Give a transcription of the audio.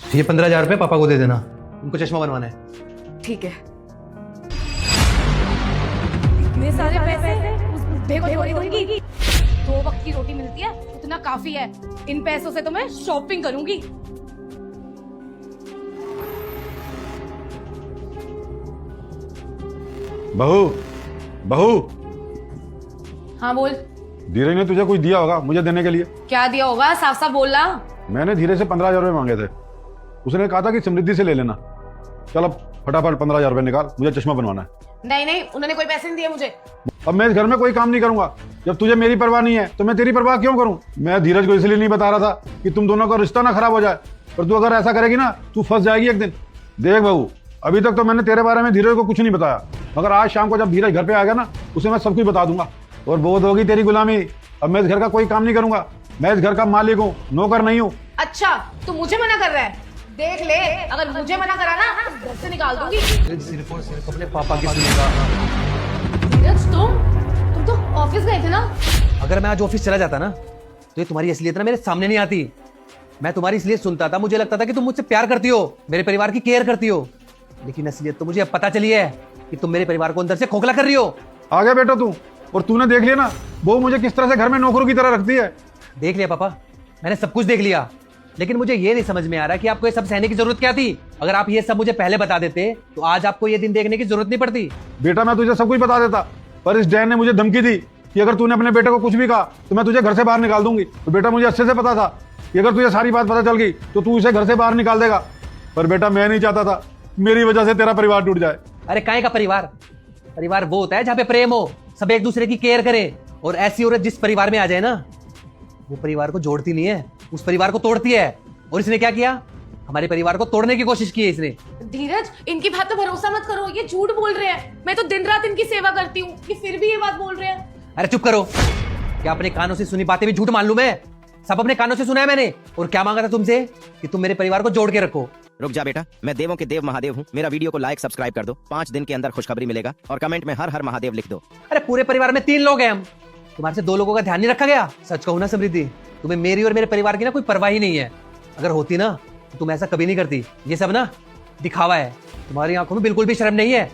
ये 15,000 रुपये पापा को दे देना, उनको चश्मा बनवाना है। ठीक है। इतने सारे पैसे उस बुढ़े को थोड़ी दूंगी। 2 वक्त की रोटी मिलती है, उतना काफी है। इन पैसों से तो मैं शॉपिंग करूंगी। बहू, बहू, हाँ बोल। धीरज ने तुझे कुछ दिया होगा मुझे देने के लिए। क्या दिया होगा, साफ साफ बोलना। मैंने धीरज से 15,000 रुपये मांगे थे। उसने कहा था कि समृद्धि से ले लेना। चल अब फटाफट 15,000 रुपये निकाल, मुझे चश्मा बनवाना है। नहीं नहीं, उन्होंने कोई पैसे नहीं दिए मुझे। अब मैं इस घर में कोई काम नहीं करूंगा। जब तुझे मेरी परवाह नहीं है तो मैं तेरी परवाह क्यों करूं? मैं धीरज को इसलिए नहीं बता रहा था कि तुम दोनों का रिश्ता ना खराब हो जाए, पर तू अगर ऐसा करेगी ना तू फंस जाएगी एक दिन। देख बहू, अभी तक तो मैंने तेरे बारे में धीरज को कुछ नहीं बताया, मगर आज शाम को जब धीरज घर पे आ गया ना उसे मैं सब कुछ बता दूंगा और बहुत होगी तेरी गुलामी। अब मैं इस घर का कोई काम नहीं करूंगा। मैं इस घर का मालिक हूँ, नौकर नहीं हूँ। अच्छा, तू मुझे मना कर रहा है? देख ले, अगर मुझे मना करा ना तो घर से निकाल दूंगी। सिर्फ और सिर्फ अपने पापा की सुनेगा। धीरज, तुम तो ऑफिस गए थे ना? अगर मैं आज ऑफिस चला जाता ना तो ये तुम्हारी असलियत ना मेरे सामने नहीं आती। मैं तुम्हारी इसलिए सुनता था, मुझे लगता था कि तुम मुझसे प्यार करती हो, मेरे परिवार की केयर करती हो, लेकिन असलियत तो मुझे अब पता चली है कि तुम मेरे परिवार को अंदर से खोखला कर रही हो। आ गया बेटा तू, और तूने देख लिया ना वो मुझे किस तरह से घर में नौकरों की तरह रखती है। देख लिया पापा, मैंने सब कुछ देख लिया, लेकिन मुझे ये नहीं समझ में आ रहा कि आपको ये सब सहने की जरूरत क्या थी। अगर आप ये सब मुझे पहले बता देते तो आज आपको ये दिन देखने की जरूरत नहीं पड़ती। बेटा मैं तुझे सब कुछ बता देता, पर इस डैन ने मुझे धमकी दी कि अगर तूने अपने बेटे को कुछ भी कहा तो मैं तुझे घर से बाहर निकाल दूंगी। तो बेटा मुझे अच्छे से पता था कि अगर तुझे सारी बात पता चल गई तो तू इसे घर से बाहर निकाल देगा, पर बेटा मैं नहीं चाहता था मेरी वजह से तेरा परिवार टूट जाए। अरे काहे का परिवार? परिवार वो होता है जहाँ पे प्रेम हो, सब एक दूसरे की केयर करें, और ऐसी औरत जिस परिवार में आ जाए ना वो परिवार को जोड़ती नहीं है, उस परिवार को तोड़ती है। और इसने क्या किया? हमारे परिवार को तोड़ने की कोशिश की है इसने। धीरज, इनकी बात तो भरोसा मत करो, ये झूठ बोल रहे हैं। मैं तो दिन रात इनकी सेवा करती हूँ, ये फिर भी ये बात बोल रहे हैं। अरे चुप करो, क्या अपने कानों से सुनी बातें भी झूठ मान लूं मैं? सब अपने कानों से सुना है मैंने। और क्या मांगा था तुमसे? कि तुम मेरे परिवार को जोड़ के रखो। रुक जा बेटा, मैं देवों के देव महादेव हूँ। मेरा वीडियो को लाइक सब्सक्राइब कर दो, 5 दिन के अंदर खुशखबरी मिलेगा और कमेंट में हर हर महादेव लिख दो। अरे पूरे परिवार में 3 लोग हैं हम, तुम्हारे से 2 लोगों का ध्यान नहीं रखा गया। सच कहूं ना समृद्धि, तुम्हें मेरी और मेरे परिवार की ना कोई परवाह ही नहीं है। अगर होती ना तो तुम ऐसा कभी नहीं करती। ये सब ना दिखावा है, तुम्हारी आंखों में बिल्कुल भी शर्म नहीं है।